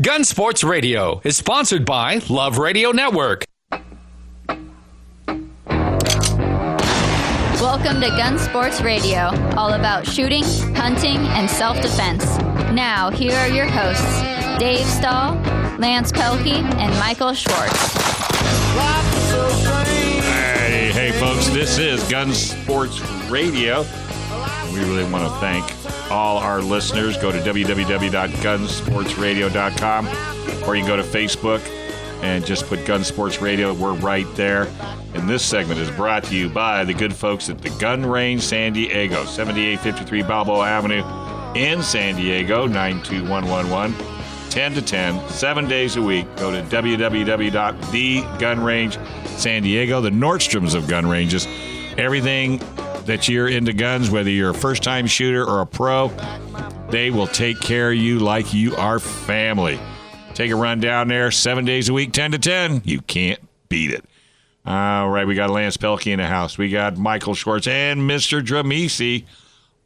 Gun Sports Radio is sponsored by Love Radio Network. Welcome to Gun Sports Radio, all about shooting, hunting, and self-defense. Now, here are your hosts, Dave Stahl, Lance Pelkey, and Michael Schwartz. Hey, folks, this is Gun Sports Radio. We really want to thank all our listeners. Go to www.gunsportsradio.com, or you can go to Facebook and just put Gun Sports Radio. We're right there. And this segment is brought to you by the good folks at the Gun Range San Diego, 7853 Balboa Avenue in San Diego, 92111, 10 to 10, 7 days a week. Go to www.thegunrangesandiego, the Nordstroms of gun ranges. Everything that you're into guns, whether you're a first-time shooter or a pro, they will take care of you like you are family. Take a run down there 7 days a week, 10 to 10. You can't beat it. All right, we got Lance Pelkey in the house. We got Michael Schwartz and Mr. Drammissi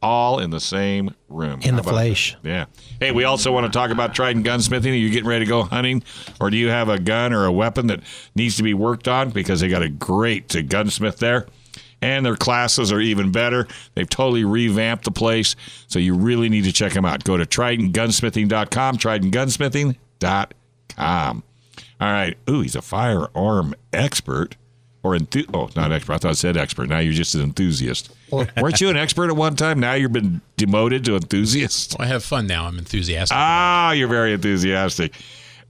all in the same room. In the flesh. Yeah. Hey, we also want to talk about Trident Gunsmithing. Are you getting ready to go hunting, or do you have a gun or a weapon that needs to be worked on? Because they got a great gunsmith there. And their classes are even better. They've totally revamped the place, so you really need to check them out. Go to TridentGunsmithing.com, TridentGunsmithing.com. All right. Ooh, he's a firearm expert. Not expert. I thought it said expert. Now you're just an enthusiast. Weren't you an expert at one time? Now you've been demoted to enthusiast? Well, I have fun now. I'm enthusiastic. You're very enthusiastic.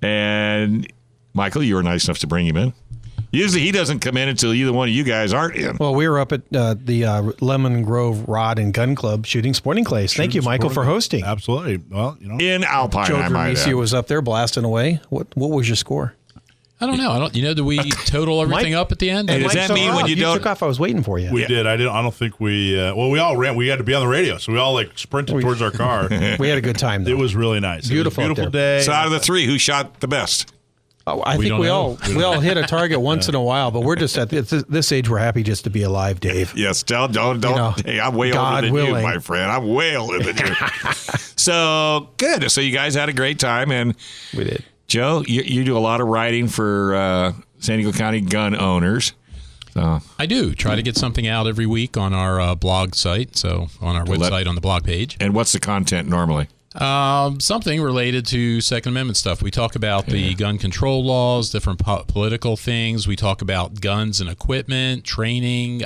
And, Michael, you were nice enough to bring him in. Usually he doesn't come in until either one of you guys aren't in. Well, we were up at the Lemon Grove Rod and Gun Club shooting sporting clays. Thank you, Michael, for hosting. Absolutely. Well, in Alpine, Joe Drammissi was up there blasting away. What was your score? I don't know. Do we total everything up at the end? Hey, does that mean when you don't? Took off, I was waiting for you. We did. I don't think we. We all ran. We had to be on the radio, so we all sprinted towards our car. We had a good time, though. It was really nice. Beautiful day. So out of the three, who shot the best? I think we all hit a target once in a while, but we're just at this age. We're happy just to be alive, Dave. Yes, don't. Hey, I'm way older than you, my friend. I'm way older than you. So good. So you guys had a great time, and we did. Joe, you do a lot of writing for San Diego County gun owners. So I do try to get something out every week on our blog site. So on our website, on the blog page. And what's the content normally? Something related to Second Amendment stuff. We talk about the gun control laws, different political things. We talk about guns and equipment, training.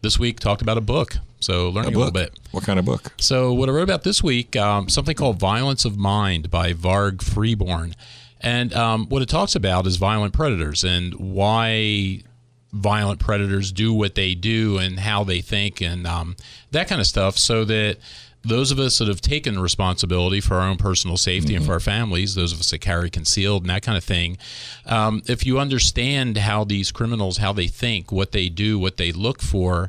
This week talked about a book. So learning a little bit. What kind of book? So what I wrote about this week, something called Violence of Mind by Varg Freeborn. And what it talks about is violent predators and why violent predators do what they do and how they think and that kind of stuff, so that those of us that have taken responsibility for our own personal safety and for our families, those of us that carry concealed and that kind of thing, if you understand how these criminals, how they think, what they do, what they look for,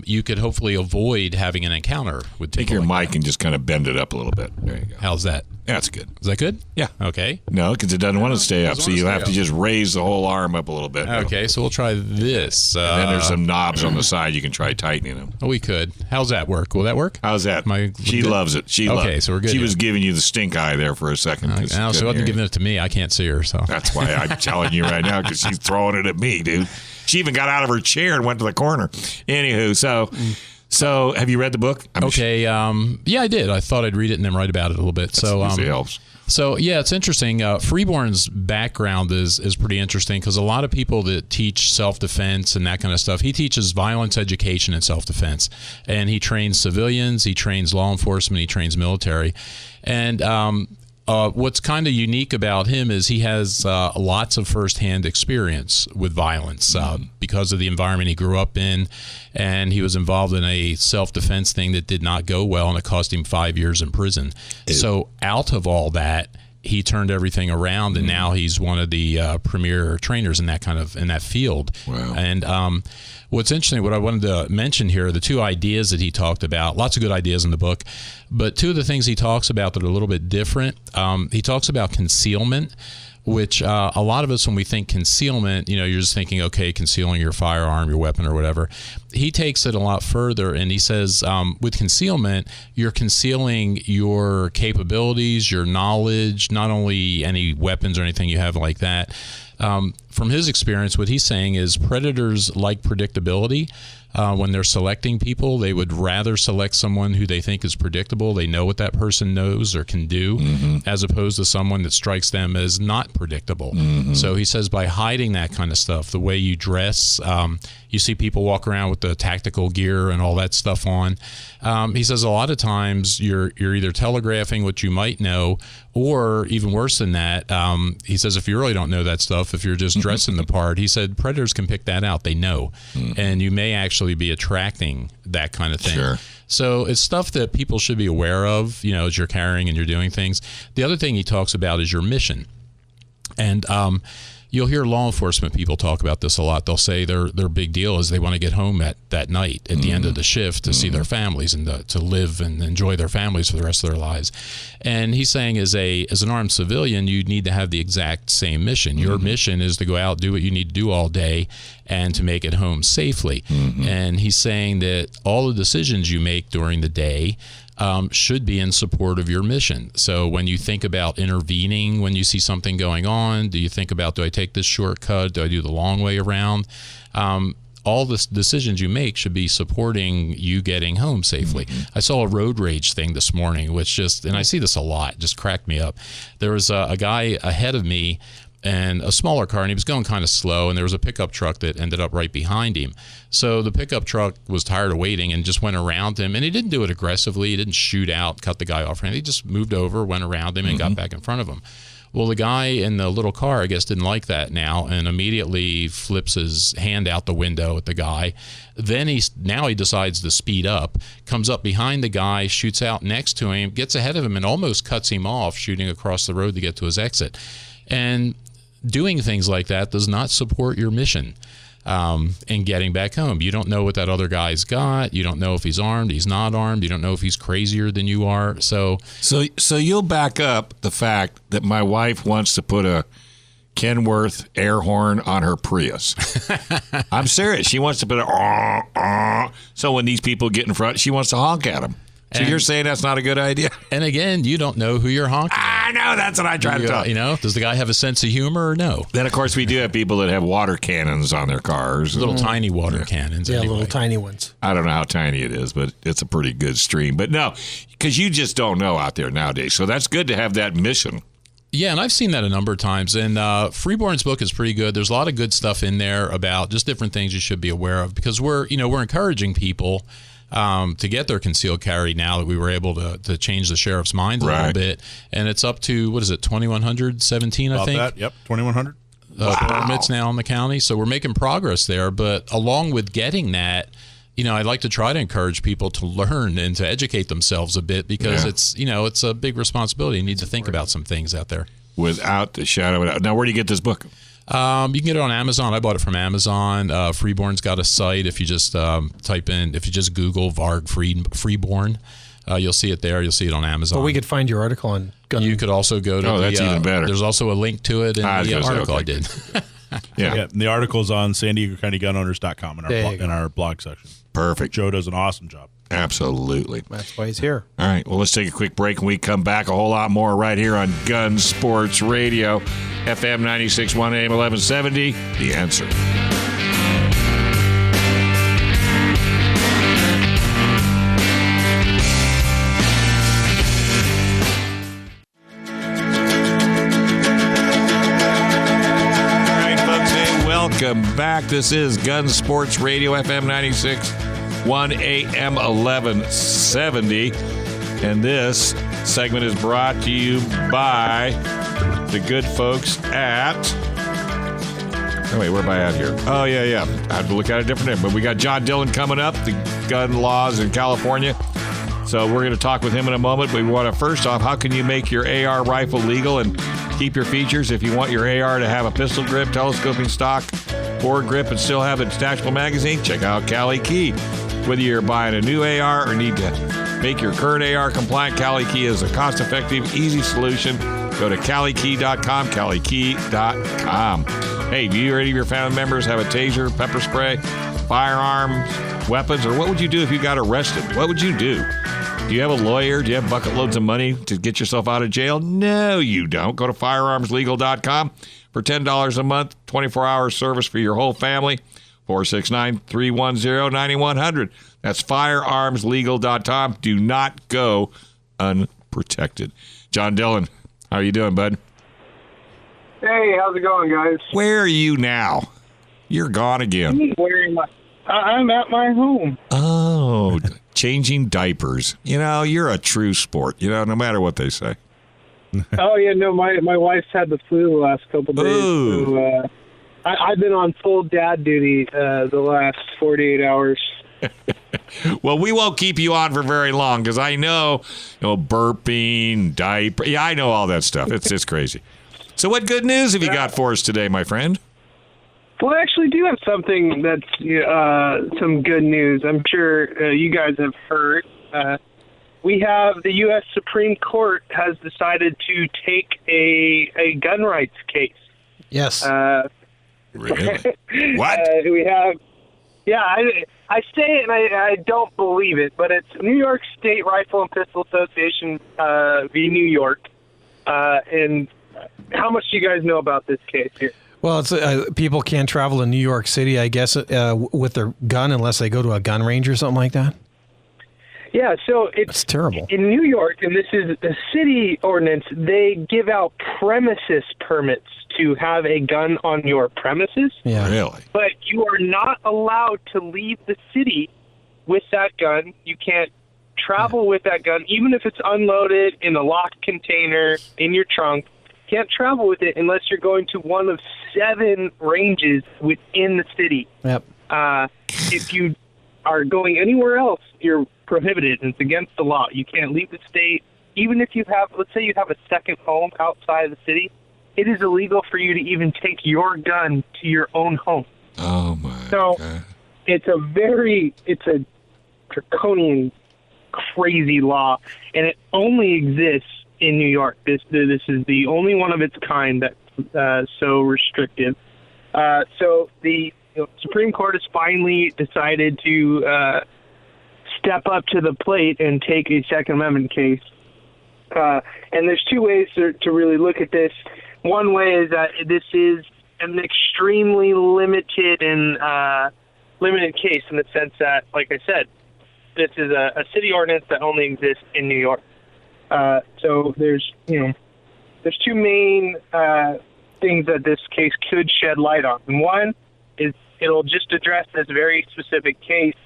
you could hopefully avoid having an encounter with people. Take your mic and just kind of bend it up a little bit. There you go. How's that? Yeah, that's good. Is that good? Yeah. Okay. No, because it doesn't want to stay up, so you have to just raise the whole arm up a little bit. Okay, so we'll try this. And then there's some knobs on the side. You can try tightening them. Oh, we could. How's that work? Will that work? How's that? She loves it. Okay, so we're good. She was giving you the stink eye there for a second. She wasn't giving it to me. I can't see her. So that's why I'm telling you right now, because she's throwing it at me, dude. She even got out of her chair and went to the corner. Anywho, so have you read the book? Yeah, I did. I thought I'd read it and then write about it a little bit. So usually helps. So, yeah, it's interesting. Freeborn's background is pretty interesting, because a lot of people that teach self-defense and that kind of stuff, he teaches violence education and self-defense. And he trains civilians, he trains law enforcement, he trains military. And what's kind of unique about him is he has lots of firsthand experience with violence because of the environment he grew up in. And he was involved in a self-defense thing that did not go well, and it cost him 5 years in prison. So out of all that, he turned everything around, and now he's one of the premier trainers in that field. Wow. And what's interesting, what I wanted to mention here, are the two ideas that he talked about. Lots of good ideas in the book, but two of the things he talks about that are a little bit different. He talks about concealment, which a lot of us, when we think concealment, you're just thinking, okay, concealing your firearm, your weapon, or whatever. He takes it a lot further, and he says with concealment, you're concealing your capabilities, your knowledge, not only any weapons or anything you have like that. From his experience, what he's saying is predators like predictability. When they're selecting people, they would rather select someone who they think is predictable. They know what that person knows or can do, as opposed to someone that strikes them as not predictable. So he says by hiding that kind of stuff, the way you dress, you see people walk around with the tactical gear and all that stuff on. He says a lot of times you're either telegraphing what you might know, or even worse than that, he says if you really don't know that stuff, if you're just dressing the part, he said predators can pick that out. They know. And you may actually be attracting that kind of thing. Sure. So it's stuff that people should be aware of, as you're carrying and you're doing things. The other thing he talks about is your mission. And you'll hear law enforcement people talk about this a lot. They'll say their big deal is they want to get home at that night at the end of the shift to see their families and to live and enjoy their families for the rest of their lives. And he's saying as an armed civilian, you need to have the exact same mission. Your mission is to go out, do what you need to do all day, and to make it home safely. And he's saying that all the decisions you make during the day should be in support of your mission. So when you think about intervening, when you see something going on, do you think about, do I take this shortcut? Do I do the long way around? All the decisions you make should be supporting you getting home safely. I saw a road rage thing this morning, which just, and I see this a lot, just cracked me up. There was a guy ahead of me and a smaller car, and he was going kind of slow, and there was a pickup truck that ended up right behind him. So the pickup truck was tired of waiting and just went around him, and he didn't do it aggressively. He didn't shoot out, cut the guy off. He just moved over, went around him, and got back in front of him. Well, the guy in the little car, I guess, didn't like that now, and immediately flips his hand out the window at the guy. Then he decides to speed up, comes up behind the guy, shoots out next to him, gets ahead of him, and almost cuts him off, shooting across the road to get to his exit. And doing things like that does not support your mission in getting back home. You don't know what that other guy's got. You don't know if he's armed, he's not armed. You don't know if he's crazier than you are. So you'll back up the fact that my wife wants to put a Kenworth air horn on her Prius. I'm serious. She wants to put so when these people get in front, she wants to honk at them. So you're saying that's not a good idea? And again, you don't know who you're honking at. I know, that's what I try to tell. Does the guy have a sense of humor or no? Then, of course, we do have people that have water cannons on their cars. Little tiny water cannons. Yeah, anyway. little tiny ones. I don't know how tiny it is, but it's a pretty good stream. But no, because you just don't know out there nowadays. So that's good to have that mission. Yeah, and I've seen that a number of times. And Freeborn's book is pretty good. There's a lot of good stuff in there about just different things you should be aware of, because we're encouraging people to get their concealed carry now that we were able to change the sheriff's mind a little bit. And it's up to, 2,117, I think? That, yep, 2,100. Permits now in the county. So we're making progress there. But along with getting that, I'd like to try to encourage people to learn and to educate themselves a bit, because it's a big responsibility. You need to think about some things out there. Without the shadow of a doubt. Now, where do you get this book? You can get it on Amazon. I bought it from Amazon. Freeborn's got a site. If you just Google Varg Freeborn, you'll see it there. You'll see it on Amazon. But we could find your article on gun. You could also go to that's even better. There's also a link to it in the article I did. Yeah, and the article's on SanDiegoCountyGunOwners.com in our blog section. Perfect. Joe does an awesome job. Absolutely. That's why he's here. All right. Well, let's take a quick break. When we come back, a whole lot more right here on Gun Sports Radio, FM 96.1 AM 1170. The Answer. All right, folks. Hey, welcome back. This is Gun Sports Radio, FM 96.1 AM 1170. And this segment is brought to you by the good folks at... Oh, wait, where am I at here? Oh, yeah. I have to look at it different. But we got John Dillon coming up, the gun laws in California. So we're going to talk with him in a moment. But we want to, first off, how can you make your AR rifle legal and keep your features? If you want your AR to have a pistol grip, telescoping stock, forward grip, and still have a detachable magazine, check out Cali Key. Whether you're buying a new AR or need to make your current AR compliant, Cali Key is a cost-effective, easy solution Go to CaliKey.com, CaliKey.com. Hey, do you or any of your family members have a taser, pepper spray, firearms, weapons, or what would you do if you got arrested? What would you do? Do you have a lawyer? Do you have bucket loads of money to get yourself out of jail? No, you don't. Go to firearmslegal.com for $10 a month, 24-hour service for your whole family. 469-310-9100. That's firearmslegal.com. Do not go unprotected. John Dillon, how are you doing, bud? Hey, how's it going, guys? Where are you now? You're gone again. I'm at my home. Oh, changing diapers. You're a true sport, no matter what they say. Oh, yeah, no, my wife's had the flu the last couple days. So, I've been on full dad duty the last 48 hours. Well, we won't keep you on for very long because I know, burping, diaper. Yeah, I know all that stuff. It's crazy. So what good news have you got for us today, my friend? Well, I actually do have something that's some good news. I'm sure you guys have heard. We have the U.S. Supreme Court has decided to take a gun rights case. Yes. Really? What? We have, yeah, I say it and I don't believe it, but it's New York State Rifle and Pistol Association v. New York. And how much do you guys know about this case here? Well, it's people can't travel to New York City, I guess, with their gun unless they go to a gun range or something like that. Yeah, so it's terrible. In New York, and this is the city ordinance, they give out premises permits to have a gun on your premises. Yeah. Really? But you are not allowed to leave the city with that gun. You can't travel with that gun, even if it's unloaded in a locked container in your trunk. Can't travel with it unless you're going to one of 7 ranges within the city. Yep. If you are going anywhere else, you're prohibited, and it's against the law. You can't leave the state. Even if you have, let's say you have a second home outside of the city, it is illegal for you to even take your gun to your own home. Oh, my God. So it's a draconian, crazy law, and it only exists in New York. This is the only one of its kind that's so restrictive. So the Supreme Court has finally decided to step up to the plate and take a Second Amendment case. And there's 2 ways to really look at this. One way is that this is an extremely limited and limited case in the sense that, like I said, this is a city ordinance that only exists in New York. So there's 2 main things that this case could shed light on. And one is it'll just address this very specific case,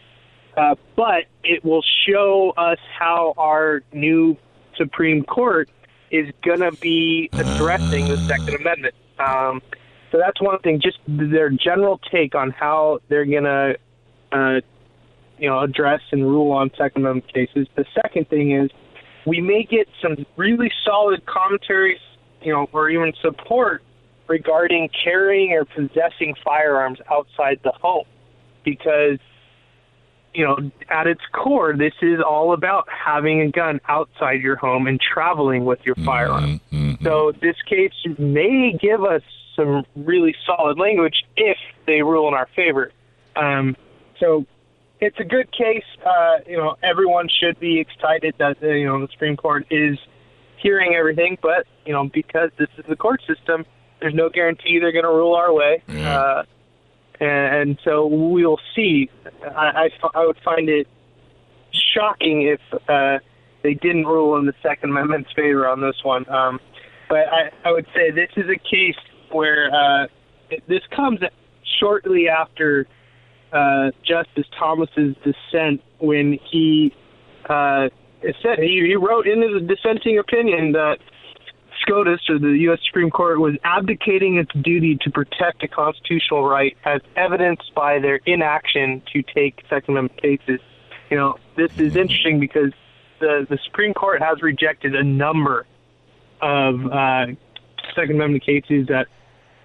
but it will show us how our new Supreme Court is going to be addressing the Second Amendment. So that's one thing, just their general take on how they're going to address and rule on Second Amendment cases. The second thing is we may get some really solid commentaries, or even support regarding carrying or possessing firearms outside the home. Because, at its core, this is all about having a gun outside your home and traveling with your firearm. Mm-hmm. So this case may give us some really solid language if they rule in our favor. So it's a good case. Everyone should be excited that the Supreme Court is hearing everything, but because this is the court system, there's no guarantee they're going to rule our way. Yeah. And so we'll see. I would find it shocking if they didn't rule in the Second Amendment's favor on this one. But I would say this is a case where this comes shortly after Justice Thomas's dissent, when he said he wrote in his dissenting opinion that SCOTUS, or the U.S. Supreme Court, was abdicating its duty to protect a constitutional right as evidenced by their inaction to take Second Amendment cases. This is interesting because the Supreme Court has rejected a number of Second Amendment cases that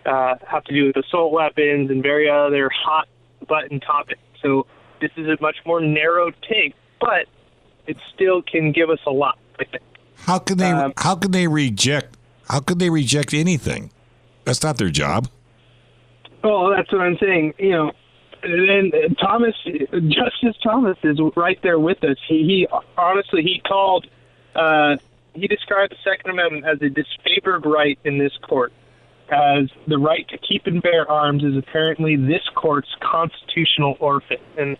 have to do with assault weapons and very other hot button topics. So this is a much more narrow take, but it still can give us a lot, I think. How can they reject How could they reject anything? That's not their job. Oh, that's what I'm saying. And Justice Thomas is right there with us. He honestly, he described the Second Amendment as a disfavored right in this court, as the right to keep and bear arms is apparently this court's constitutional orphan. And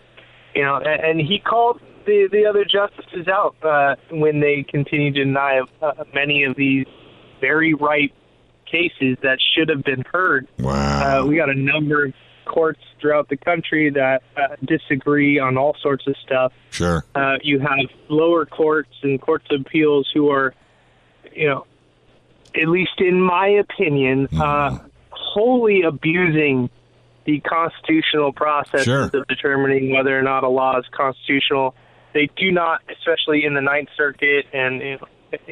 he called the other justices out when they continue to deny many of these very ripe cases that should have been heard. Wow. We got a number of courts throughout the country that disagree on all sorts of stuff. Sure. You have lower courts and courts of appeals who are, at least in my opinion, wholly abusing the constitutional process of determining whether or not a law is constitutional. They do not, especially in the Ninth Circuit and in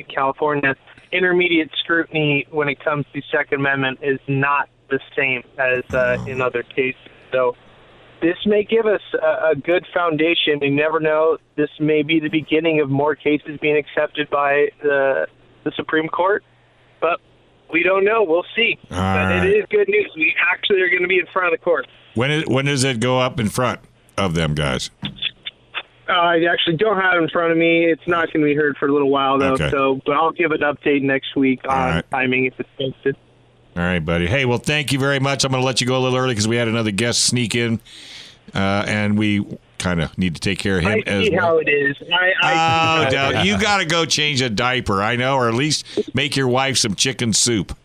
California, intermediate scrutiny when it comes to Second Amendment is not the same as in other cases. So this may give us a good foundation. You never know. This may be the beginning of more cases being accepted by the Supreme Court, but we don't know. We'll see. But it is good news. We actually are going to be in front of the court. When does it go up in front of them guys? I actually don't have it in front of me. It's not going to be heard for a little while, though. Okay. But I'll give an update next week on timing if it's posted. All right, buddy. Hey, well, thank you very much. I'm going to let you go a little early because we had another guest sneak in, and we kind of need to take care of him as well. I see how it is. You got to go change a diaper, I know, or at least make your wife some chicken soup.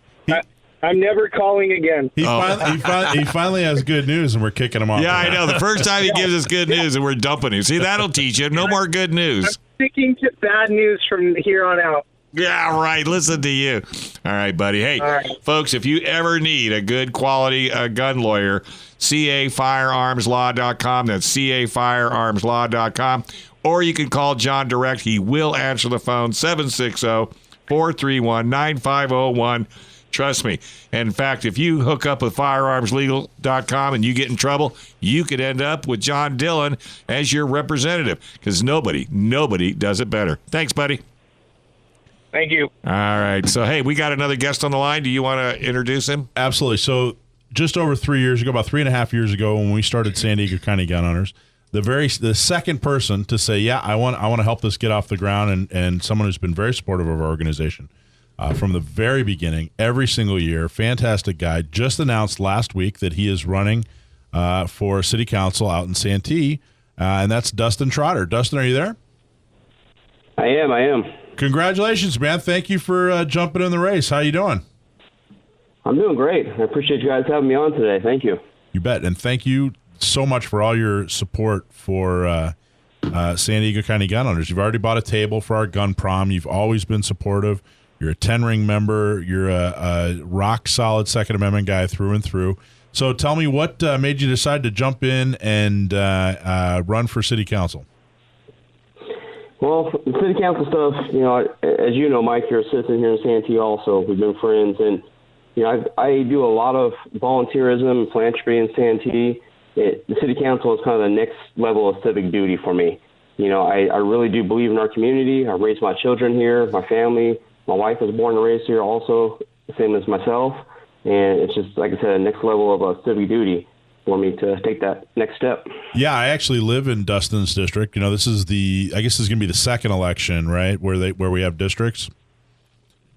I'm never calling again. He finally has good news, and we're kicking him off. Yeah, I know. The first time he gives us good news, and we're dumping him. See, that'll teach him. No more good news. I'm sticking to bad news from here on out. Yeah, right. Listen to you. All right, buddy. Hey, folks, if you ever need a good quality gun lawyer, cafirearmslaw.com. That's cafirearmslaw.com. Or you can call John direct. He will answer the phone, 760-431-9501. Trust me. And in fact, if you hook up with firearmslegal.com and you get in trouble, you could end up with John Dillon as your representative because nobody does it better. Thanks, buddy. Thank you. All right. So, hey, we got another guest on the line. Do you want to introduce him? Absolutely. So just over 3 years ago, about 3.5 years ago, when we started San Diego County Gun Owners, the second person to say, yeah, I want to help this get off the ground, and someone who's been very supportive of our organization. From the very beginning, every single year, fantastic guy, just announced last week that he is running for city council out in Santee, and that's Dustin Trotter. Dustin, are you there? I am. Congratulations, man. Thank you for jumping in the race. How you doing? I'm doing great. I appreciate you guys having me on today. Thank you. You bet, and thank you so much for all your support for San Diego County Gun Owners. You've already bought a table for our gun prom. You've always been supportive. You're a 10-ring member. You're a rock-solid Second Amendment guy through and through. So tell me, what made you decide to jump in and run for city council? Well, the city council stuff, as you know, Mike, you're a citizen here in Santee also. We've been friends. And, I do a lot of volunteerism and philanthropy in Santee. The city council is kind of the next level of civic duty for me. I really do believe in our community. I raised my children here, my family. My wife was born and raised here also, the same as myself. And it's just, like I said, a next level of a civic duty for me to take that next step. Yeah, I actually live in Dustin's district. This is I guess this is going to be the second election, right, where we have districts.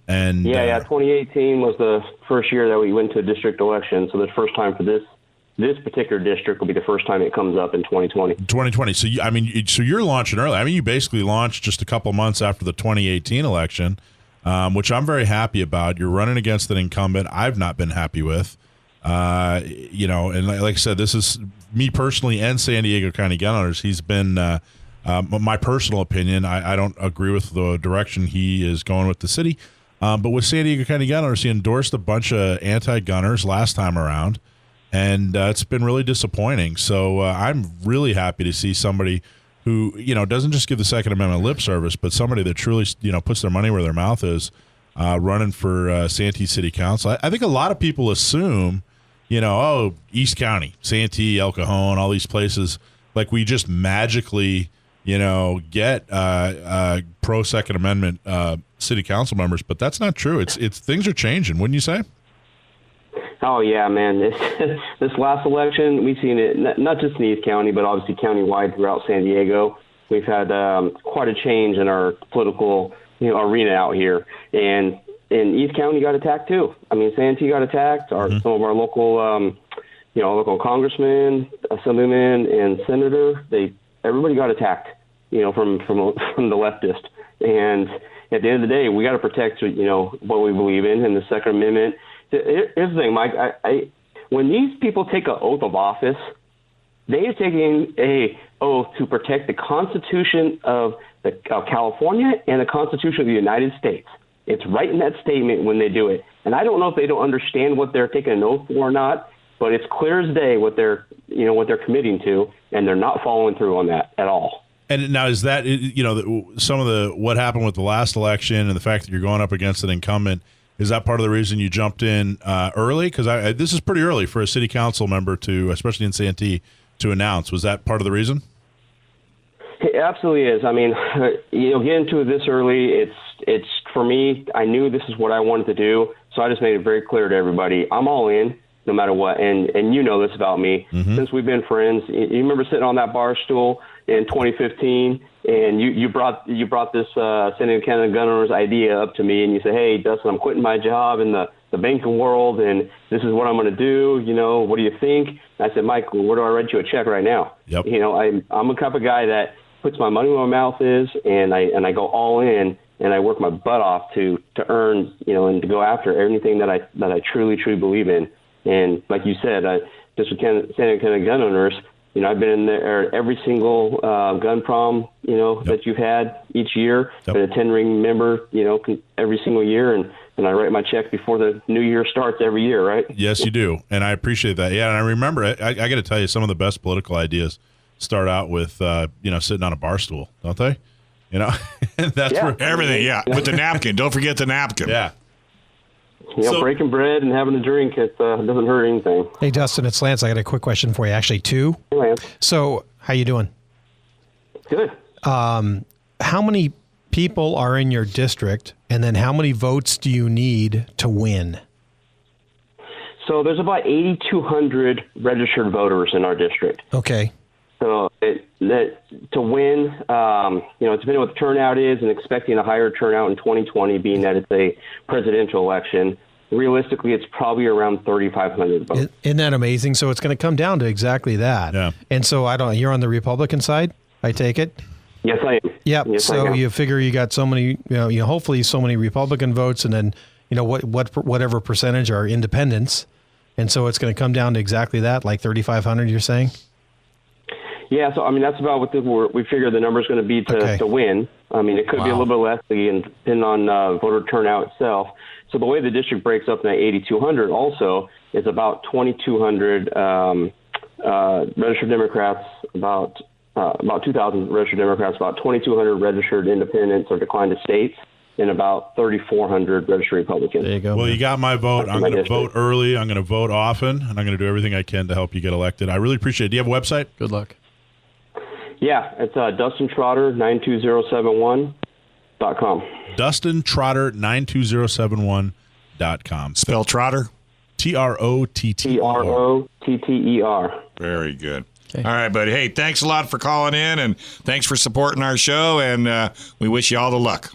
And 2018 was the first year that we went to a district election. So the first time for this particular district will be the first time it comes up in 2020. 2020. So, so you're launching early. You basically launched just a couple months after the 2018 election. Which I'm very happy about. You're running against an incumbent I've not been happy with. And like I said, this is me personally and San Diego County Gun Owners. He's been, my personal opinion, I don't agree with the direction he is going with the city. But with San Diego County Gun Owners, he endorsed a bunch of anti-gunners last time around, and it's been really disappointing. So I'm really happy to see somebody who, doesn't just give the Second Amendment lip service, but somebody that truly, puts their money where their mouth is, running for Santee City Council. I think a lot of people assume, East County, Santee, El Cajon, all these places, like we just magically get pro Second Amendment city council members, but that's not true. It's things are changing, wouldn't you say? Oh yeah, man! This last election, we've seen it not just in East County, but obviously countywide throughout San Diego. We've had quite a change in our political arena out here, and East County got attacked too. I mean, Santee got attacked. Some of our local, local congressmen, assemblymen, and senator. Everybody got attacked. From the leftist. And at the end of the day, we got to protect what we believe in and the Second Amendment. Here's the thing, Mike. When these people take an oath of office, they are taking a oath to protect the Constitution of California and the Constitution of the United States. It's right in that statement when they do it. And I don't know if they don't understand what they're taking an oath for or not, but it's clear as day what they're committing to, and they're not following through on that at all. And now is that some of what happened with the last election and the fact that you're going up against an incumbent? Is that part of the reason you jumped in early? Because this is pretty early for a city council member to, especially in Santee, to announce. Was that part of the reason? It absolutely is. I mean, getting to it this early, it's for me. I knew this is what I wanted to do, so I just made it very clear to everybody. I'm all in, no matter what. And you know this about me. Mm-hmm. Since we've been friends. You remember sitting on that bar stool in 2015, and you brought this San Canada gun owners idea up to me, and you said, "Hey, Dustin, I'm quitting my job in the banking world, and this is what I'm going to do. What do you think?" And I said, "Mike, where do I write you a check right now?" Yep. I'm a type of guy that puts my money where my mouth is, and I go all in, and I work my butt off to earn, and to go after anything that I truly believe in. And like you said, just with San Canada gun owners, I've been in there every single gun prom, Yep. that you've had each year. Yep. Been a 10-ring member, every single year, and I write my check before the new year starts every year, right? Yes, you do, and I appreciate that. Yeah, and I remember it. I got to tell you, some of the best political ideas start out with sitting on a bar stool, don't they? And that's where everything. Yeah, with the napkin. Don't forget the napkin. Yeah. Breaking bread and having a drink, it doesn't hurt anything. Hey, Dustin, it's Lance. I got a quick question for you. Actually, two. Hey, Lance. So, how you doing? Good. How many people are in your district, and then how many votes do you need to win? So there's about 8,200 registered voters in our district. Okay. So to win, depending what the turnout is, and expecting a higher turnout in 2020, being that it's a presidential election, realistically, it's probably around 3,500 votes. Isn't that amazing? So it's going to come down to exactly that. Yeah. And so you're on the Republican side, I take it? Yes, I am. Yep. Yes, so you figure you got so many, hopefully so many Republican votes, and then, whatever percentage are independents. And so it's going to come down to exactly that, like 3,500, you're saying? Yeah, so that's about what we figure the number is going to be to win. It could be a little bit less, again, depending on voter turnout itself. So the way the district breaks up in that 8,200 also is about 2,200 registered Democrats, about 2,000 registered Democrats, about 2,200 registered independents or declined to states, and about 3,400 registered Republicans. There you go. Well, you got my vote. I'm going to vote early. I'm going to vote often, and I'm going to do everything I can to help you get elected. I really appreciate it. Do you have a website? Good luck. Yeah, it's Dustin Trotter 92071.com. Dustin Trotter 92071.com. Spell Trotter? Trotter. Trotter. Very good. Okay. All right, buddy. Hey, thanks a lot for calling in, and thanks for supporting our show, and we wish you all the luck.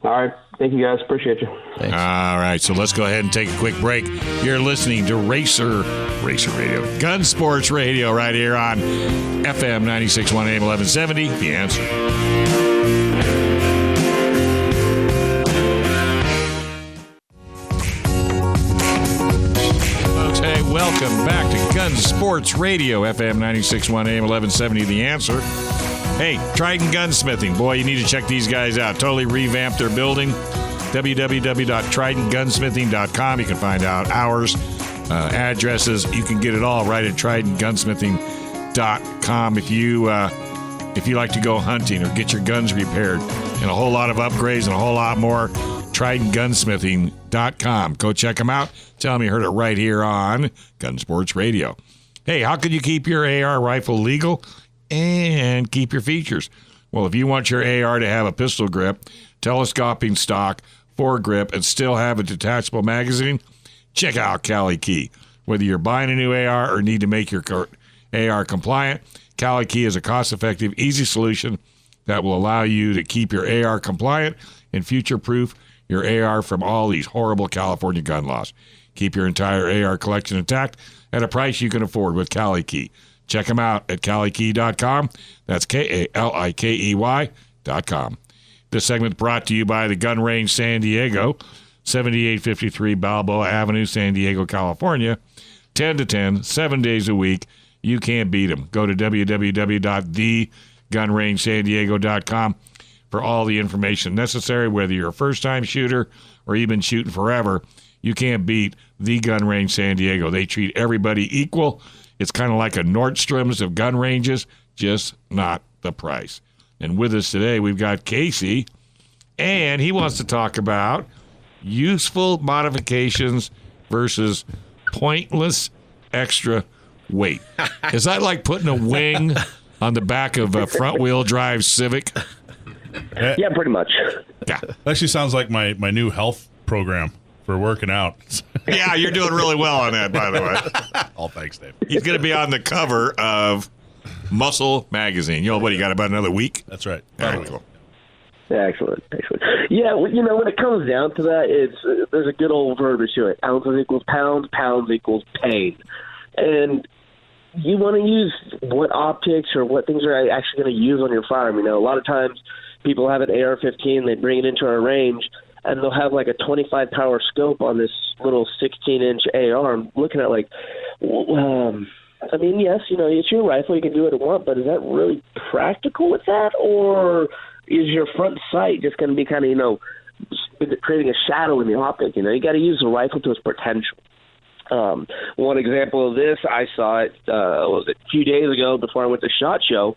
All right. Thank you, guys. Appreciate you. Thanks. All right, so let's go ahead and take a quick break. You're listening to Racer Radio, Gun Sports Radio, right here on FM 96.1 AM 1170. The Answer. Okay, welcome back to Gun Sports Radio, FM 96.1 AM 1170. The Answer. Hey, Trident Gunsmithing. Boy, you need to check these guys out. Totally revamped their building. www.tridentgunsmithing.com. You can find out hours, addresses. You can get it all right at tridentgunsmithing.com. If you like to go hunting or get your guns repaired, and a whole lot of upgrades and a whole lot more, tridentgunsmithing.com. Go check them out. Tell them you heard it right here on Gun Sports Radio. Hey, how can you keep your AR rifle legal? and keep your features. Well, if you want your AR to have a pistol grip, telescoping stock, foregrip, and still have a detachable magazine, check out Cali Key. Whether you're buying a new AR or need to make your AR compliant, Cali Key is a cost-effective, easy solution that will allow you to keep your AR compliant and future-proof your AR from all these horrible California gun laws. Keep your entire AR collection intact at a price you can afford with Cali Key. Check them out at CaliKey.com. That's KALIKEY.com. This segment brought to you by the Gun Range San Diego, 7853 Balboa Avenue, San Diego, California. 10 to 10, 7 days a week. You can't beat them. Go to www.thegunrangesandiego.com for all the information necessary, whether you're a first-time shooter or you've been shooting forever. You can't beat the Gun Range San Diego. They treat everybody equal. It's kind of like a Nordstrom's of gun ranges, just not the price. And with us today, we've got Casey, and he wants to talk about useful modifications versus pointless extra weight. Is that like putting a wing on the back of a front-wheel drive Civic? Yeah, pretty much. Yeah. Actually sounds like my new health program for working out. Yeah, you're doing really well on that, by the way. All thanks, Dave. He's going to be on the cover of Muscle Magazine. You know what, you got about another week? That's right. All right, cool. Excellent. Yeah, when it comes down to that, there's a good old verbiage to it. Ounces equals pounds, pounds equals pain. And you want to use what optics or what things are actually going to use on your firearm. A lot of times people have an AR-15, they bring it into our range, and they'll have like a 25 power scope on this little 16-inch AR. I'm looking at yes, it's your rifle, you can do what you want, but is that really practical with that? Or is your front sight just going to be kind of, creating a shadow in the optic? You got to use the rifle to its potential. One example of this, I saw it, a few days ago before I went to SHOT Show.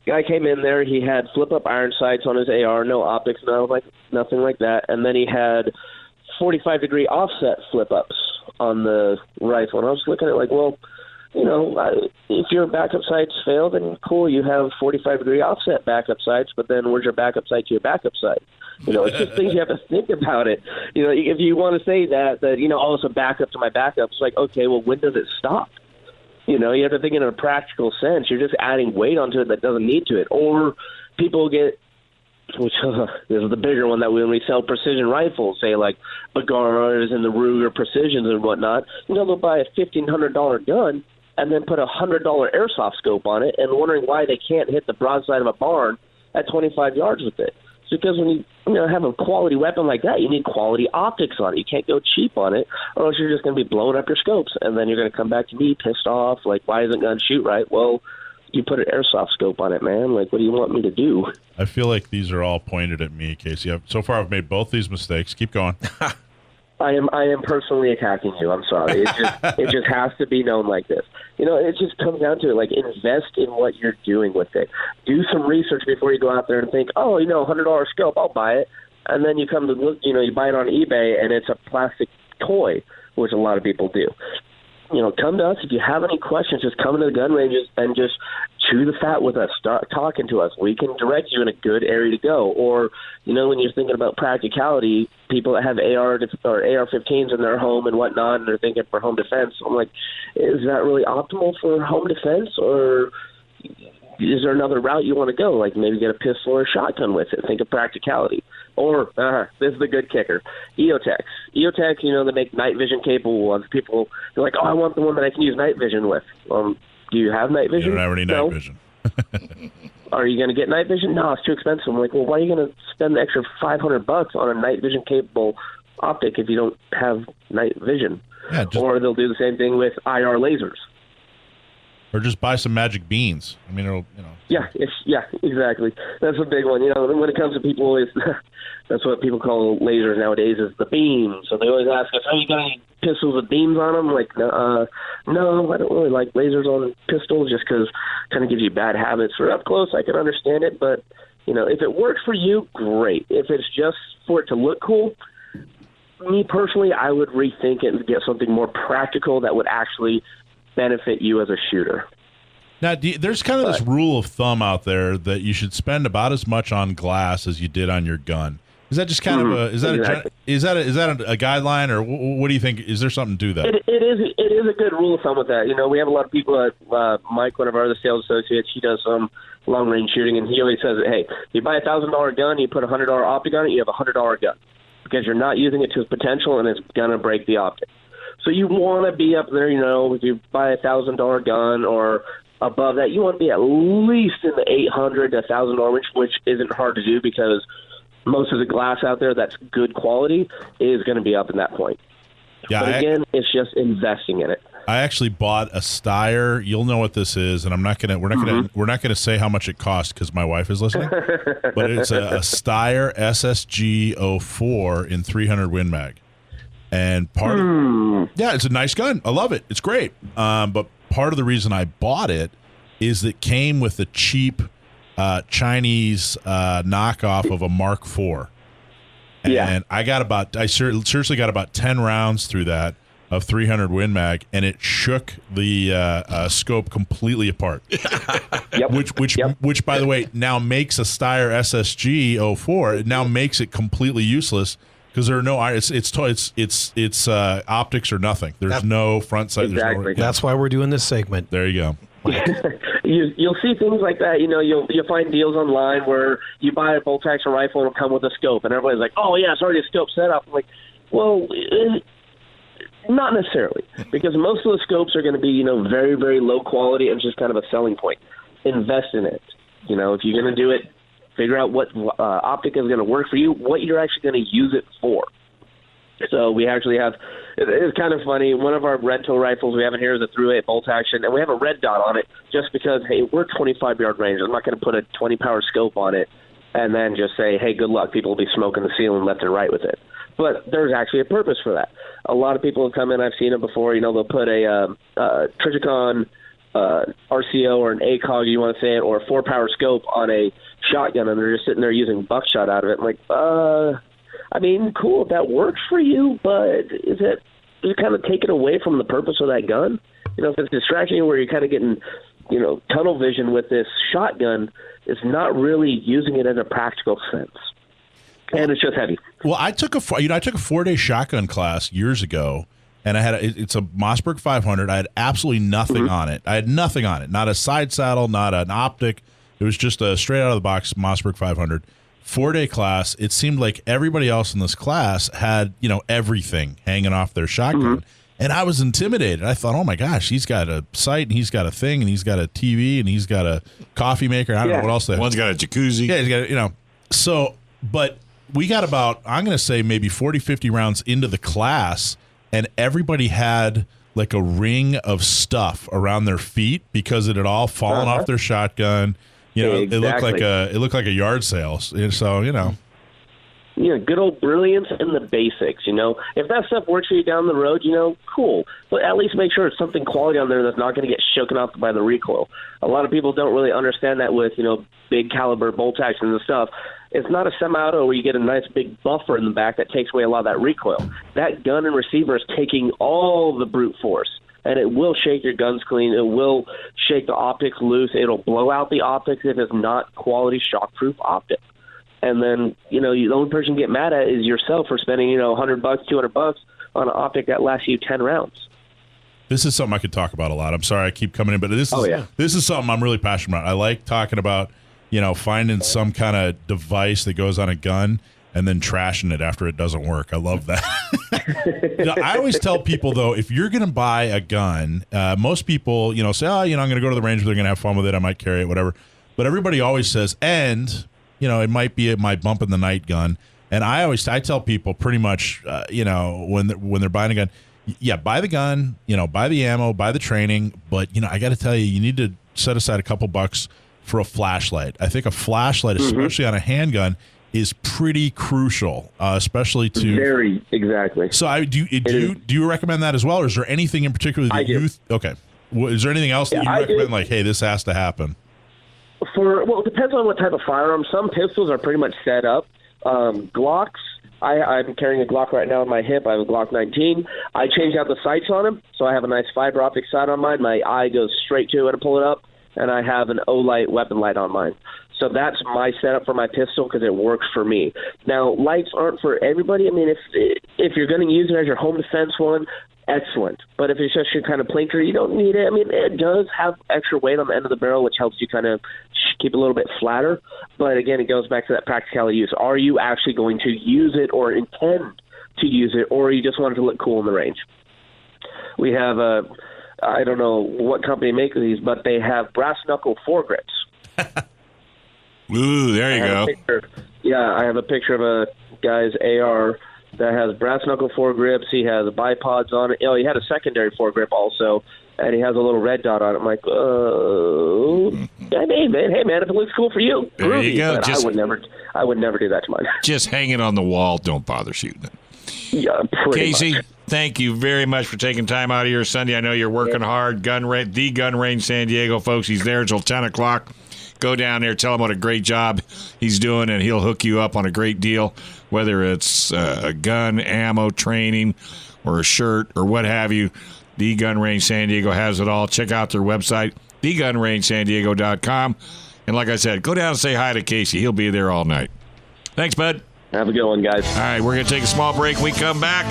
Guy came in there, he had flip-up iron sights on his AR, no optics, nothing like that, and then he had 45-degree offset flip-ups on the rifle. And I was looking at if your backup sights fail, then cool, you have 45-degree offset backup sights, but then where's your backup sight to your backup sight? It's just things you have to think about it. If you want to say that it's a backup to my backup, it's like, okay, well, when does it stop? You have to think in a practical sense. You're just adding weight onto it that doesn't need to it. Or people get, which this is the bigger one, that when we sell precision rifles, say like Bagaras and the Ruger Precisions and whatnot, they'll buy a $1,500 gun and then put a $100 airsoft scope on it and wondering why they can't hit the broadside of a barn at 25 yards with it. It's because when you have a quality weapon like that, you need quality optics on it. You can't go cheap on it, or else you're just going to be blowing up your scopes, and then you're going to come back to me pissed off, like, why isn't gun shoot right? Well, you put an airsoft scope on it, man. Like, what do you want me to do? I feel like these are all pointed at me, Casey. So far, I've made both these mistakes. Keep going. I am personally attacking you. I'm sorry. It just has to be known like this. It just comes down to it. Like, invest in what you're doing with it. Do some research before you go out there and think, $100 scope, I'll buy it. And then you come to look, you buy it on eBay and it's a plastic toy, which a lot of people do. Come to us. If you have any questions, just come to the gun ranges and just chew the fat with us. Start talking to us. We can direct you in a good area to go. Or, when you're thinking about practicality, people that have AR-15s in their home and whatnot, and they're thinking for home defense, I'm like, is that really optimal for home defense? Or is there another route you want to go? Like maybe get a pistol or a shotgun with it. Think of practicality. Or, this is the good kicker, EOTechs. EOTechs, they make night vision capable ones. People, they're like, I want the one that I can use night vision with. Do you have night vision? You don't have any night vision. Are you going to get night vision? No, it's too expensive. I'm like, well, why are you going to spend the extra $500 on a night vision capable optic if you don't have night vision? Yeah, or they'll do the same thing with IR lasers. Or just buy some magic beans. I mean, Yeah, exactly. That's a big one. When it comes to people, that's what people call lasers nowadays, is the beam. So they always ask us, you got any pistols with beams on them? Like, no, I don't really like lasers on pistols just because it kind of gives you bad habits. For up close, I can understand it, but, if it works for you, great. If it's just for it to look cool, me personally, I would rethink it and get something more practical that would actually benefit you as a shooter. Now, there's kind of this rule of thumb out there that you should spend about as much on glass as you did on your gun. Is that just kind of a is that a guideline, or what do you think? Is there something to that? It is a good rule of thumb with that. We have a lot of people at Mike, one of our other sales associates. He does some long range shooting, and he always says, "Hey, you buy $1,000 gun, you put a $100 optic on it, you have a $100 gun because you're not using it to its potential, and it's gonna break the optic." So you want to be up there. If you buy a $1,000 gun or above that, you want to be at least in the $800 to $1,000 range, which isn't hard to do because most of the glass out there that's good quality is going to be up in that point. Yeah, but again, it's just investing in it. I actually bought a Steyr. You'll know what this is, and we're not gonna say how much it cost because my wife is listening. But it's a Steyr SSG 04 in 300 Win Mag, and it's a nice gun. I love it. It's great. But part of the reason I bought it is it came with a cheap Chinese knockoff of a Mark IV. And I seriously got about 10 rounds through that of 300 Win Mag, and it shook the scope completely apart. Which by the way now makes a Steyr SSG 04. It now makes it completely useless because there are no it's optics or nothing. There's no front sight. Exactly. That's why we're doing this segment. There you go. You'll see things like that. You'll find deals online where you buy a bolt action rifle and it'll come with a scope, and everybody's like, "Oh yeah, it's already a scope setup." I'm like, well, not necessarily, because most of the scopes are going to be very, very low quality and just kind of a selling point. Invest in it. If you're going to do it, figure out what optic is going to work for you, what you're actually going to use it for. So we actually have, it's kind of funny, one of our rental rifles we have in here is a 308 bolt action, and we have a red dot on it just because, hey, we're 25-yard range. I'm not going to put a 20-power scope on it and then just say, hey, good luck. People will be smoking the ceiling left and right with it. But there's actually a purpose for that. A lot of people have come in, I've seen it before, they'll put a Trijicon RCO or an ACOG, you want to say it, or a 4-power scope on a shotgun, and they're just sitting there using buckshot out of it. I'm like, cool if that works for you, but is it kind of taken away from the purpose of that gun? If it's distracting you where you're kind of getting, tunnel vision with this shotgun, it's not really using it in a practical sense. And it's just heavy. Well, I took a 4-day shotgun class years ago, and it's a Mossberg 500. I had absolutely nothing on it. I had nothing on it. Not a side saddle, not an optic. It was just a straight out of the box Mossberg 500. 4-day class. It seemed like everybody else in this class had, everything hanging off their shotgun. And I was intimidated. I thought, oh my gosh, he's got a sight, and he's got a thing, and he's got a TV, and he's got a coffee maker. I don't know what else they have. One's got a jacuzzi. Yeah, he's got, So, but we got about, I'm going to say maybe 40, 50 rounds into the class, and everybody had like a ring of stuff around their feet because it had all fallen off their shotgun. It looked like a yard sale. So, good old brilliance in the basics, If that stuff works for you down the road, cool. But at least make sure it's something quality on there that's not going to get shaken off by the recoil. A lot of people don't really understand that with, big caliber bolt actions and stuff. It's not a semi-auto where you get a nice big buffer in the back that takes away a lot of that recoil. That gun and receiver is taking all the brute force. And it will shake your guns clean. It will shake the optics loose. It'll blow out the optics if it's not quality shockproof optic. And then, the only person you get mad at is yourself for spending, $100, $200 on an optic that lasts you 10 rounds. This is something I could talk about a lot. I'm sorry I keep coming in, but this is something I'm really passionate about. I like talking about, finding some kind of device that goes on a gun and then trashing it after it doesn't work. I love that. I always tell people, though, if you're going to buy a gun, most people, say, I'm going to go to the range where they're going to have fun with it. I might carry it, whatever. But everybody always says, and, it might be my bump in the night gun. And I tell people pretty much, when they're buying a gun, buy the gun, buy the ammo, buy the training. But, I got to tell you need to set aside a couple bucks for a flashlight. I think a flashlight, especially on a handgun, is pretty crucial, especially to very exactly. So, do you recommend that as well, or is there anything in particular that Okay, is there anything else that you recommend? Like, hey, this has to happen. It depends on what type of firearm. Some pistols are pretty much set up. Glocks. I'm carrying a Glock right now on my hip. I have a Glock 19. I changed out the sights on them, so I have a nice fiber optic sight on mine. My eye goes straight to it and pull it up. and I have an O-Light weapon light on mine. So that's my setup for my pistol because it works for me. Now, lights aren't for everybody. I mean, if you're going to use it as your home defense one, excellent. But if it's just your kind of plinker, you don't need it. I mean, it does have extra weight on the end of the barrel, which helps you kind of keep it a little bit flatter. But again, it goes back to that practicality use. Are you actually going to use it or intend to use it, or you just want it to look cool in the range? We have I don't know what company makes these, but they have brass knuckle foregrips. Ooh, there you go. I have a picture of a guy's AR that has brass knuckle foregrips. He has bipods on it. He had a secondary foregrip also, and he has a little red dot on it. I'm like, hey man, if it looks cool for you, there groovy. you go. But I would never do that to mine. Just hang it on the wall. Don't bother shooting it. Yeah, pretty Casey, much. thank you very much for taking time out of your Sunday. I know you're working hard. The Gun Range San Diego, folks. He's there until 10 o'clock. Go down there, tell him what a great job he's doing, and he'll hook you up on a great deal, whether it's a gun, ammo, training, or a shirt, or what have you. The Gun Range San Diego has it all. Check out their website, thegunrangesandiego.com. And like I said, go down and say hi to Casey. He'll be there all night. Thanks, bud. Have a good one, guys. All right, we're going to take a small break. When we come back,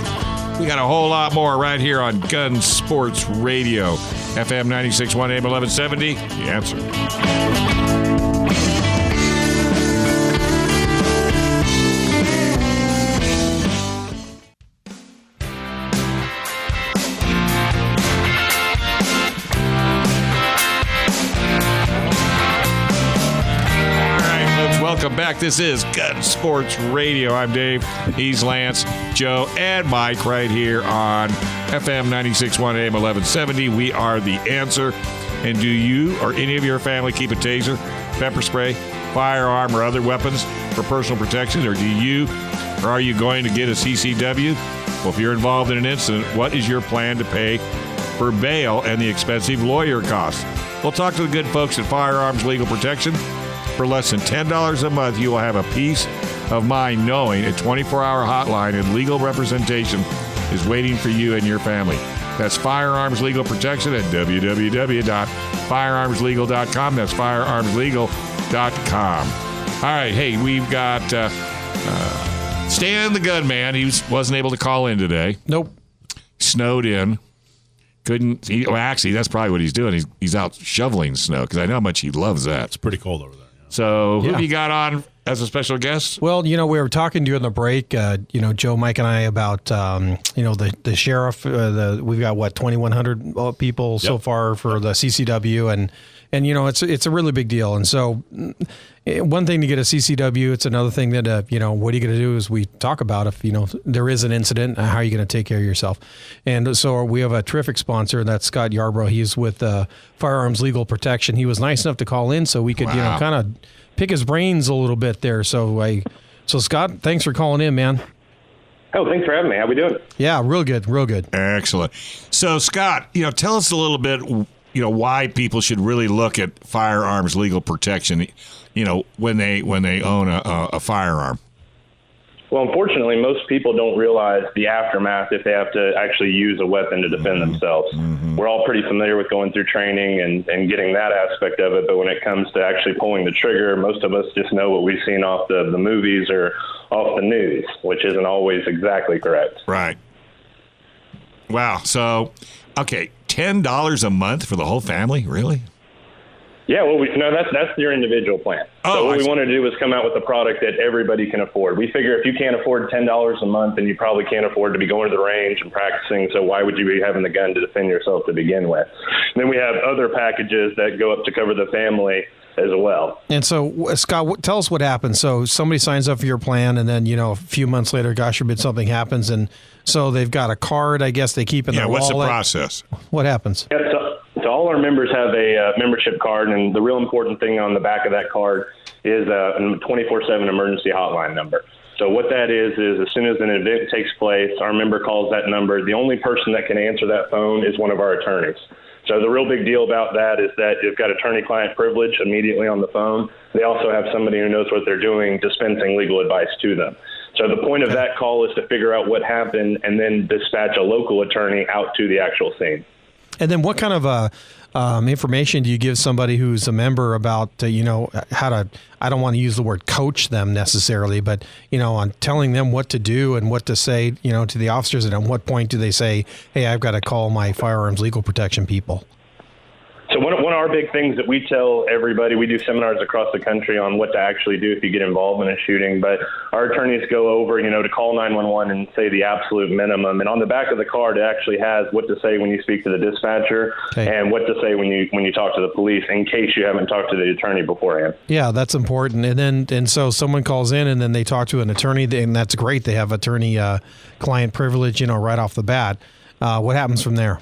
we got a whole lot more right here on Gun Sports Radio. FM 96.1 AM 1170, The Answer. Welcome back. This is Gun Sports Radio. I'm Dave. He's Lance, Joe, and Mike right here on FM 96.1 AM 1170. We are The Answer. And do you or any of your family keep a taser, pepper spray, firearm, or other weapons for personal protection? Or are you going to get a CCW? Well, if you're involved in an incident, what is your plan to pay for bail and the expensive lawyer costs? We'll talk to the good folks at Firearms Legal Protection. For less than $10 a month, you will have a peace of mind knowing a 24-hour hotline and legal representation is waiting for you and your family. That's Firearms Legal Protection at www.firearmslegal.com. That's firearmslegal.com. All right, hey, we've got Stan the Gunman. He wasn't able to call in today. Nope. Snowed in. Actually, that's probably what he's doing. He's out shoveling snow because I know how much he loves that. It's pretty cold over there. So who have you got on as a special guest? Well, we were talking during the break, Joe, Mike, and I about, the sheriff. We've got, 2,100 people so far for the CCW. And it's a really big deal. And so one thing to get a CCW, it's another thing that, what are you going to do is we talk about if, there is an incident, how are you going to take care of yourself? And so we have a terrific sponsor, and that's Scott Yarbrough. He's with Firearms Legal Protection. He was nice enough to call in so we could, kind of pick his brains a little bit there. So Scott, thanks for calling in, man. Oh, thanks for having me. How we doing? Yeah, real good, real good. Excellent. So Scott, tell us a little bit, why people should really look at Firearms Legal Protection, when they own a firearm. Well, unfortunately, most people don't realize the aftermath if they have to actually use a weapon to defend themselves. Mm-hmm. We're all pretty familiar with going through training and getting that aspect of it, but when it comes to actually pulling the trigger, most of us just know what we've seen off the movies or off the news, which isn't always exactly correct. Right. Wow. So, okay, $10 a month for the whole family? Really? Yeah, well, that's your individual plan. So what we want to do is come out with a product that everybody can afford. We figure if you can't afford $10 a month, then you probably can't afford to be going to the range and practicing, so why would you be having the gun to defend yourself to begin with? And then we have other packages that go up to cover the family as well. And so, Scott, tell us what happens. So somebody signs up for your plan, and then, a few months later, gosh forbid, something happens, and so they've got a card, I guess, they keep in their wallet. Yeah, what's the process? What happens? Yeah, so all our members have a membership card, and the real important thing on the back of that card is a 24/7 emergency hotline number. So what that is as soon as an event takes place, our member calls that number. The only person that can answer that phone is one of our attorneys. So the real big deal about that is that you've got attorney-client privilege immediately on the phone. They also have somebody who knows what they're doing, dispensing legal advice to them. So the point of that call is to figure out what happened and then dispatch a local attorney out to the actual scene. And then what kind of information do you give somebody who's a member about, how to, I don't want to use the word coach them necessarily, but, on telling them what to do and what to say, to the officers, and at what point do they say, hey, I've got to call my Firearms Legal Protection people? So one of our big things that we tell everybody, we do seminars across the country on what to actually do if you get involved in a shooting, but our attorneys go over, to call 911 and say the absolute minimum. And on the back of the card, it actually has what to say when you speak to the dispatcher and what to say when you talk to the police, in case you haven't talked to the attorney beforehand. Yeah, that's important. And so someone calls in and then they talk to an attorney, and that's great. They have attorney-client privilege, right off the bat. What happens from there?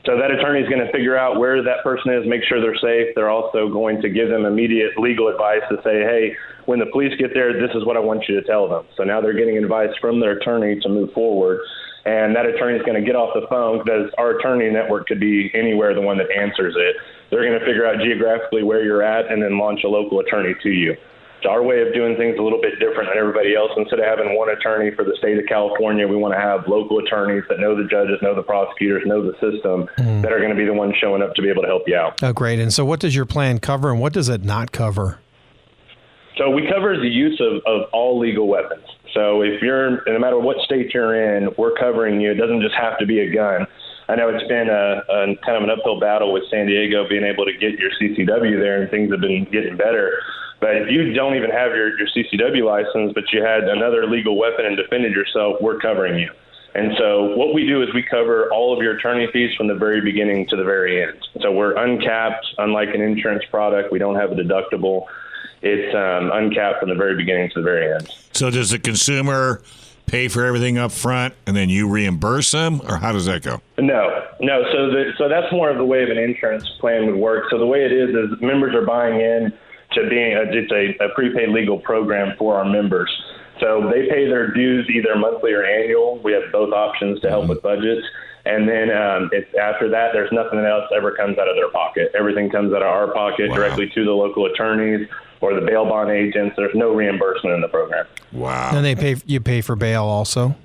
So that attorney is going to figure out where that person is, make sure they're safe. They're also going to give them immediate legal advice to say, hey, when the police get there, this is what I want you to tell them. So now they're getting advice from their attorney to move forward. And that attorney is going to get off the phone, because our attorney network could be anywhere, the one that answers it. They're going to figure out geographically where you're at and then launch a local attorney to you. So our way of doing things is a little bit different than everybody else. Instead of having one attorney for the state of California, we want to have local attorneys that know the judges, know the prosecutors, know the system, that are going to be the ones showing up to be able to help you out. Oh, great. And so what does your plan cover, and what does it not cover? So we cover the use of all legal weapons. So if no matter what state you're in, we're covering you. It doesn't just have to be a gun. I know it's been a kind of an uphill battle with San Diego being able to get your CCW there, and things have been getting better. But if you don't even have your CCW license, but you had another legal weapon and defended yourself, we're covering you. And so what we do is we cover all of your attorney fees from the very beginning to the very end. So we're uncapped, unlike an insurance product. We don't have a deductible. It's uncapped from the very beginning to the very end. So does the consumer pay for everything up front and then you reimburse them, or how does that go? No. So that's more of the way of an insurance plan would work. So the way it is members are buying in to being it's a prepaid legal program for our members. So they pay their dues either monthly or annual. We have both options to help with budgets. And then after that, there's nothing else ever comes out of their pocket. Everything comes out of our pocket directly to the local attorneys or the bail bond agents. There's no reimbursement in the program. Wow. And you pay for bail also?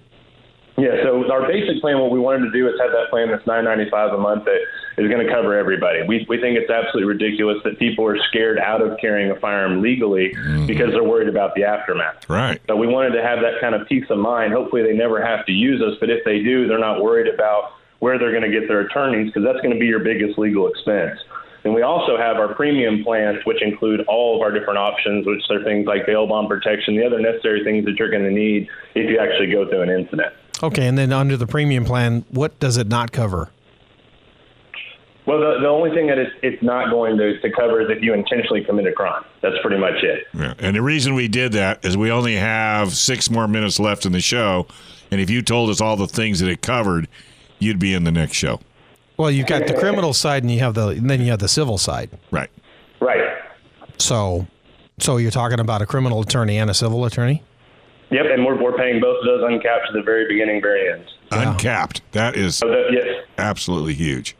Yeah, so our basic plan, what we wanted to do is have that plan that's $9.95 a month that is going to cover everybody. We think it's absolutely ridiculous that people are scared out of carrying a firearm legally because they're worried about the aftermath. Right. So we wanted to have that kind of peace of mind. Hopefully they never have to use us, but if they do, they're not worried about where they're going to get their attorneys, because that's going to be your biggest legal expense. And we also have our premium plans, which include all of our different options, which are things like bail bond protection, the other necessary things that you're going to need if you actually go through an incident. Okay, and then under the premium plan, what does it not cover? Well, the only thing that it's not going to cover is if you intentionally commit a crime. That's pretty much it. Yeah. And the reason we did that is we only have 6 more minutes left in the show, and if you told us all the things that it covered, you'd be in the next show. Well, you've got the criminal side, and then you have the civil side. Right. Right. So you're talking about a criminal attorney and a civil attorney? Yep, and we're paying both of those uncapped to the very beginning, very end. Uncapped. That is yes. absolutely huge.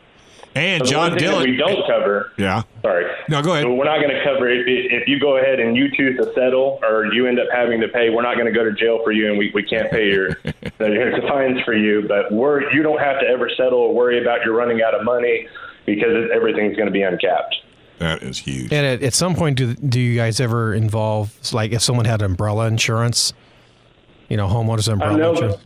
And So John one thing Dillon. that we don't cover. Yeah. Sorry. No, go ahead. So we're not going to cover it. If you go ahead and you choose to settle, or you end up having to pay, we're not going to go to jail for you, and we can't pay your fines for you. But you don't have to ever settle or worry about you're running out of money, because everything's going to be uncapped. That is huge. And at some point, do you guys ever involve, like, if someone had umbrella insurance, homeowners umbrella insurance?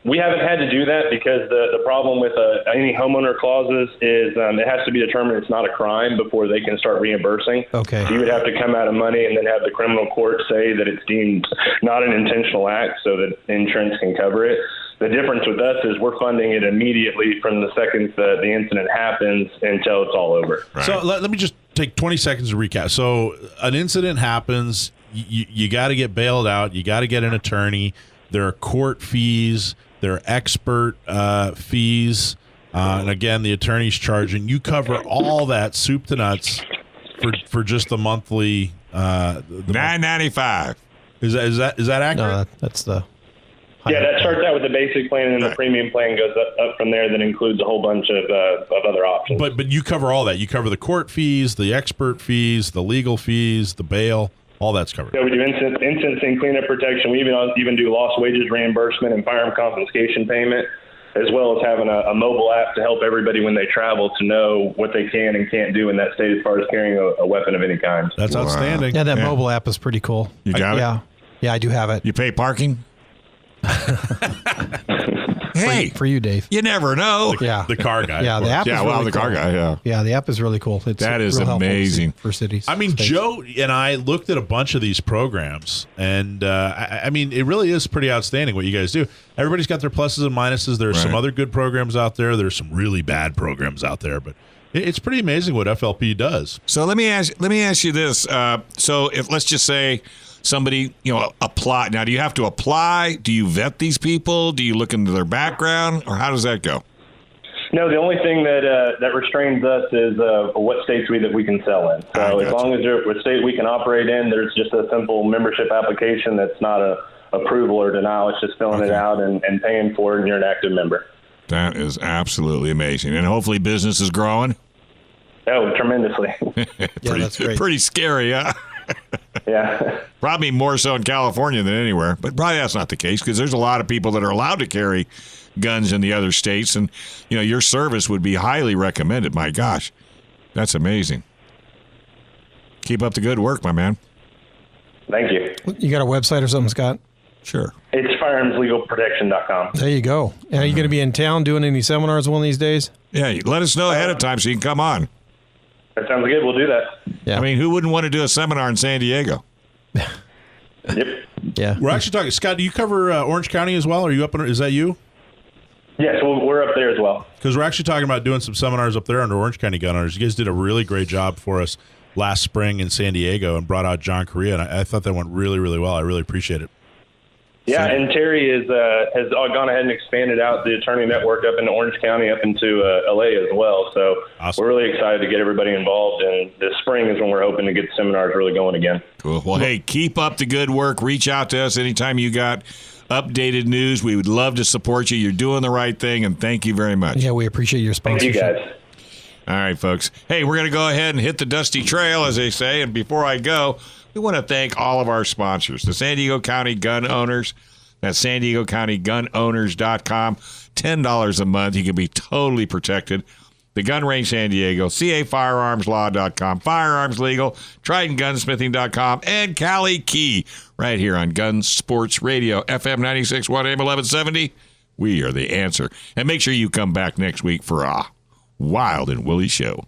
We haven't had to do that, because the problem with any homeowner clauses is it has to be determined it's not a crime before they can start reimbursing. Okay. So you would have to come out of money and then have the criminal court say that it's deemed not an intentional act so that insurance can cover it. The difference with us is we're funding it immediately from the second the incident happens until it's all over. Right. So let me just take 20 seconds to recap. So an incident happens, you got to get bailed out, you got to get an attorney, there are court fees, there are expert fees, and again, the attorney's charging. You cover all that soup to nuts for just the monthly $9.95. Is that accurate? No, that's the. Yeah, that starts out with the basic plan, and then the premium plan goes up from there. That includes a whole bunch of other options. But you cover all that. You cover the court fees, the expert fees, the legal fees, the bail. All that's covered. So we do instance and cleanup protection. We even do lost wages reimbursement and firearm confiscation payment. as well as having a mobile app to help everybody when they travel to know what they can and can't do in that state as far as carrying a weapon of any kind. That's outstanding. Yeah, that mobile app is pretty cool. You got it? Yeah, I do have it. You pay parking? Hey, for you, Dave. You never know. The car guy. Yeah, the app is really the cool. car guy, Yeah, the app is really cool. That is amazing. For cities. I mean, Joe and I looked at a bunch of these programs, and I mean, it really is pretty outstanding what you guys do. Everybody's got their pluses and minuses. There's some other good programs out there. There's some really bad programs out there, but it's pretty amazing what FLP does. So let me ask you this. So if let's just say somebody, apply. Now, do you have to apply? Do you vet these people? Do you look into their background, or how does that go? No, the only thing that restrains us is what states that we can sell in. So as long as they're a state we can operate in, there's just a simple membership application that's not a approval or denial. It's just filling it out and paying for it, and you're an active member. That is absolutely amazing. And hopefully business is growing. Oh, tremendously. That's great. Pretty scary, huh? Yeah. Probably more so in California than anywhere, but probably that's not the case because there's a lot of people that are allowed to carry guns in the other states, and your service would be highly recommended. My gosh, that's amazing. Keep up the good work, my man. Thank you. You got a website or something, Scott? Sure. It's firearmslegalprotection.com. There you go. And are you going to be in town doing any seminars one of these days? Yeah, let us know ahead of time so you can come on. That sounds good. We'll do that. Yeah. I mean, who wouldn't want to do a seminar in San Diego? Yep. Yeah. We're actually talking. Scott, do you cover Orange County as well? Are you up? Is that you? Yes, we're up there as well. Because we're actually talking about doing some seminars up there under Orange County gun owners. You guys did a really great job for us last spring in San Diego and brought out John Correa, and I thought that went really, really well. I really appreciate it. Yeah, and Terry has gone ahead and expanded out the attorney network up into Orange County, up into LA as well. So We're really excited to get everybody involved, and this spring is when we're hoping to get the seminars really going again. Cool. Well, hey, keep up the good work. Reach out to us anytime you got updated news. We would love to support you. You're doing the right thing, and thank you very much. Yeah, we appreciate your sponsorship. Thank you, guys. All right, folks. Hey, we're going to go ahead and hit the dusty trail, as they say. And before I go, we want to thank all of our sponsors, the San Diego County Gun Owners. That's San Diego County GunOwners.com. $10 a month. You can be totally protected. The Gun Range San Diego, CAFirearmsLaw.com, Firearms Legal, TritonGunsmithing.com, and Cali Key right here on Gun Sports Radio, FM 96.1 AM 1170. We are the answer. And make sure you come back next week for a Wild and Woolly show.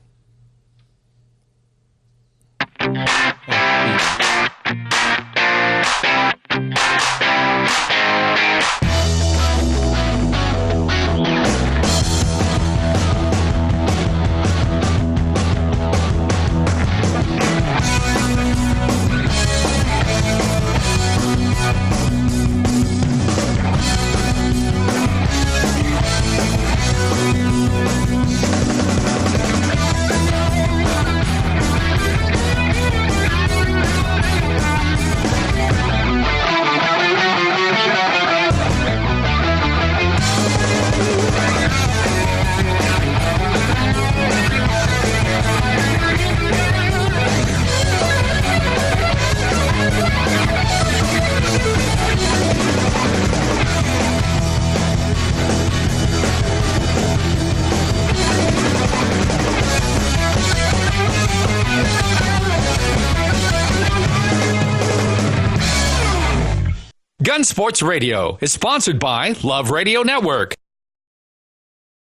Gun Sports Radio is sponsored by Love Radio Network.